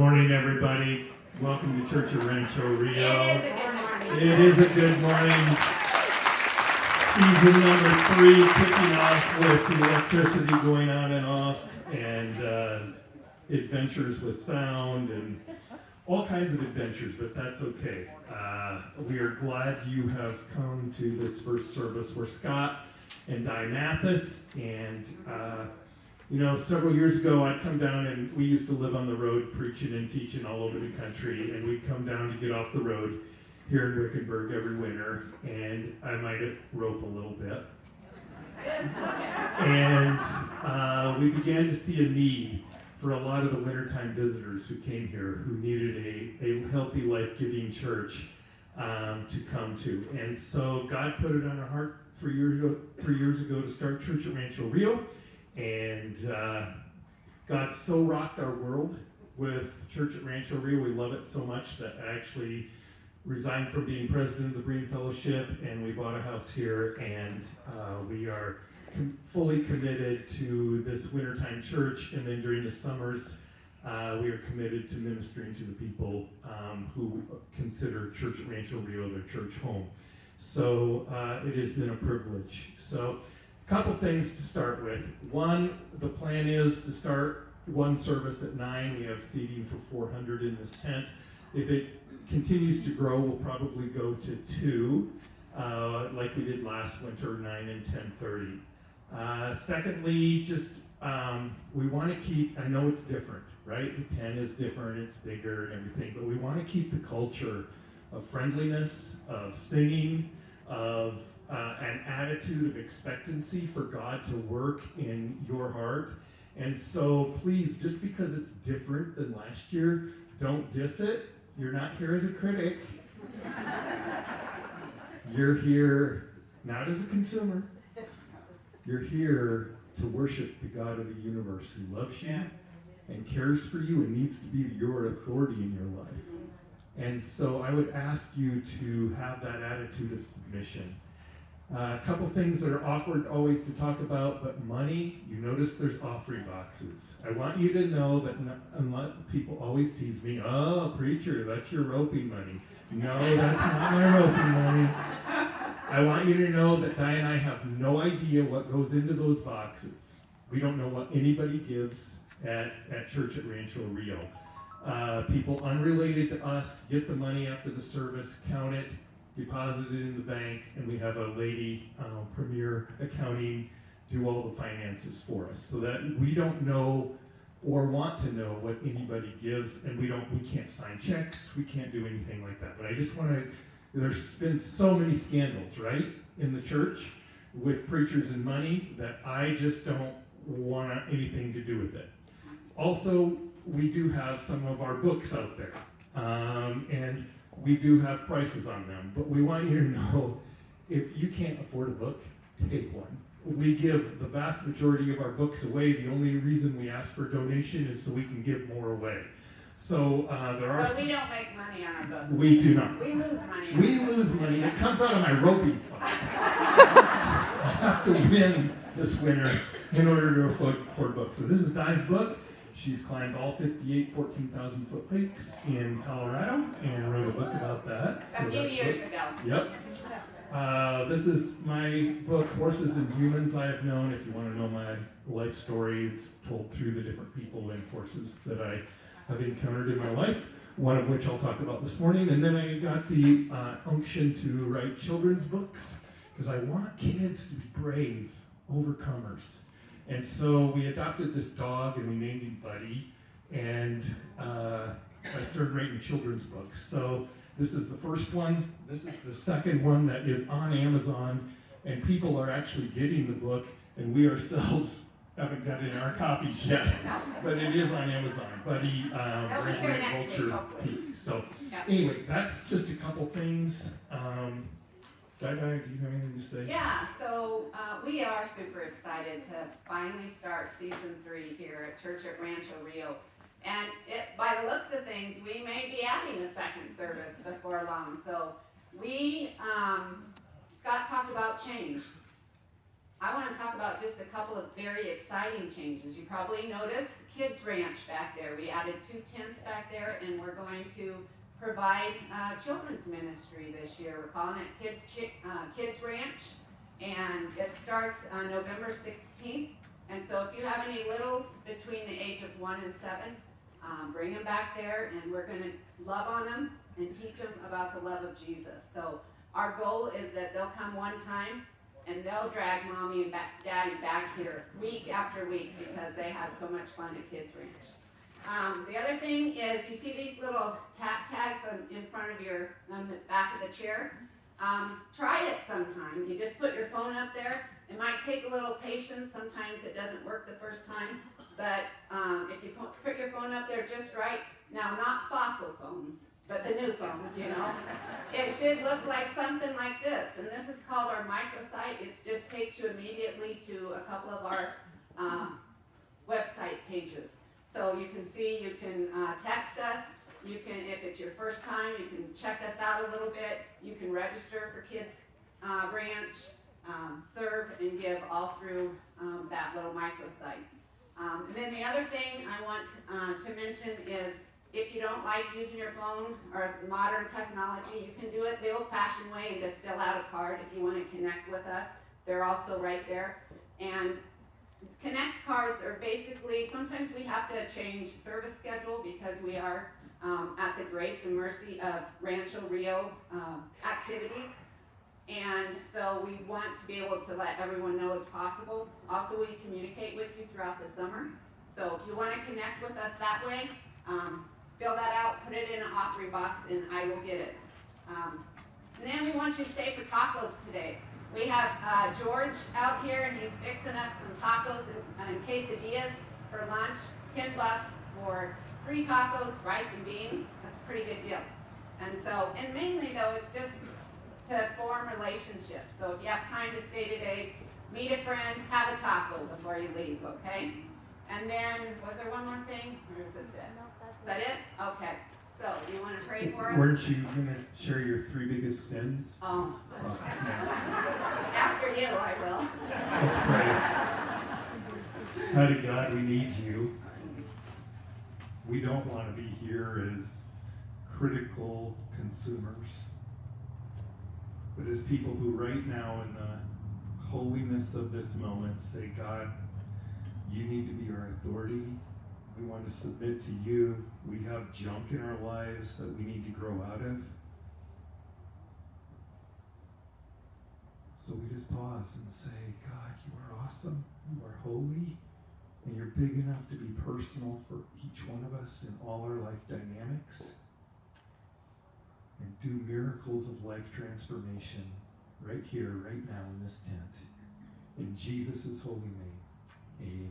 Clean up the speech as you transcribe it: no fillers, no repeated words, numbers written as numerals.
Morning, everybody. Welcome to Church of Rancho Rio. It is a good morning. Season number 3, kicking off with the electricity going on and off, and adventures with sound, and all kinds of adventures, but that's okay. We are glad you have come to this first service. We're Scott and Diane Mathis, and several years ago I'd come down, and we used to live on the road preaching and teaching all over the country, and we'd come down to get off the road here in Wickenburg every winter, and I might rope a little bit. And we began to see a need for a lot of the wintertime visitors who came here who needed a healthy, life-giving church to come to. And so God put it on our heart 3 years ago to start Church at Rancho Rio. And God so rocked our world with Church at Rancho Rio. We love it so much that I actually resigned from being president of the Breen Fellowship, and we bought a house here, and we are fully committed to this wintertime church. And then during the summers, we are committed to ministering to the people who consider Church at Rancho Rio their church home. So it has been a privilege. So couple things to start with. One, the plan is to start one service at 9. We have seating for 400 in this tent. If it continues to grow, we'll probably go to 2, like we did last winter, 9 and 10:30. Secondly, we want to keep, I know it's different, right? The tent is different, it's bigger and everything, but we want to keep the culture of friendliness, of singing, of an attitude of expectancy for God to work in your heart. And so please, just because it's different than last year, don't diss it. You're not here as a critic. You're here not as a consumer. You're here to worship the God of the universe who loves you and cares for you and needs to be your authority in your life. And so I would ask you to have that attitude of submission. A couple things that are awkward always to talk about, but money, you notice there's offering boxes. I want you to know that people always tease me, oh, preacher, that's your roping money. No, that's not my roping money. I want you to know that Di and I have no idea what goes into those boxes. We don't know what anybody gives at Church at Rancho Rio. People unrelated to us get the money after the service, count it, deposit it in the bank, and we have a lady, Premier Accounting, do all the finances for us, so that we don't know or want to know what anybody gives, and we can't sign checks, we can't do anything like that. But I just want to, there's been so many scandals, right, in the church with preachers and money that I just don't want anything to do with it. Also, we do have some of our books out there, and we do have prices on them, but we want you to know, if you can't afford a book, take one. We give the vast majority of our books away. The only reason we ask for donation is so we can give more away. So there are. But we don't make money on our books. We do not. We lose money. We lose money. It comes out of my roping fund. I have to win this winter in order to afford books. So this is Di's book. She's climbed all 58 14,000-foot peaks in Colorado and wrote a book about that. So a few years ago. Yep. This is my book, Horses and Humans I Have Known. If you want to know my life story, it's told through the different people and horses that I have encountered in my life, one of which I'll talk about this morning. And then I got the unction to write children's books because I want kids to be brave overcomers. And so we adopted this dog, and we named him Buddy, and I started writing children's books. So this is the first one. This is the second one that is on Amazon, and people are actually getting the book, and we ourselves haven't got it in our copies yet, but it is on Amazon. Buddy, Great Vulture Peak. So anyway, that's just a couple things. Di, do you have anything to say? Yeah, so we are super excited to finally start season 3 here at Church at Rancho Rio. And by the looks of things, we may be adding a second service before long. So Scott talked about change. I want to talk about just a couple of very exciting changes. You probably noticed Kids Ranch back there. We added 2 tents back there, and we're going to provide children's ministry this year. We're calling it Kids Ranch, and it starts on November 16th. And so if you have any littles between the age of 1 and 7, bring them back there, and we're going to love on them and teach them about the love of Jesus. So our goal is that they'll come one time, and they'll drag mommy and daddy back here week after week because they had so much fun at Kids Ranch. The other thing is, you see these little tap tags in front of on the back of the chair? Try it sometime. You just put your phone up there. It might take a little patience. Sometimes it doesn't work the first time. But if you put your phone up there just right, now not fossil phones, but the new phones, you know, it should look like something like this. And this is called our microsite. It just takes you immediately to a couple of our website pages. So you can see, you can text us. You can, if it's your first time, you can check us out a little bit. You can register for Kids Ranch, serve and give all through that little microsite. And then the other thing I want to mention is, if you don't like using your phone or modern technology, you can do it the old-fashioned way and just fill out a card if you want to connect with us. They're also right there. And connect cards are basically, sometimes we have to change service schedule because we are at the grace and mercy of Rancho Rio activities. And so we want to be able to let everyone know as possible. Also, we communicate with you throughout the summer. So if you want to connect with us that way, fill that out, put it in an offering box, and I will get it. And then we want you to stay for tacos today. We have George out here, and he's fixing us some tacos and quesadillas for lunch. $10 for 3 tacos, rice and beans. That's a pretty good deal. And so, and mainly though, it's just to form relationships. So if you have time to stay today, meet a friend, have a taco before you leave, okay? And then, was there one more thing? Or is this it? No, that's Is that it? Okay. So, do you want to pray for us? Weren't you going to share your 3 biggest sins? Oh. No. After you, I will. Let's pray. Mighty God, we need you. We don't want to be here as critical consumers, but as people who right now in the holiness of this moment say, God, you need to be our authority. We want to submit to you. We have junk in our lives that we need to grow out of. So we just pause and say, God, you are awesome. You are holy. And you're big enough to be personal for each one of us in all our life dynamics. And do miracles of life transformation right here, right now in this tent. In Jesus' holy name, amen.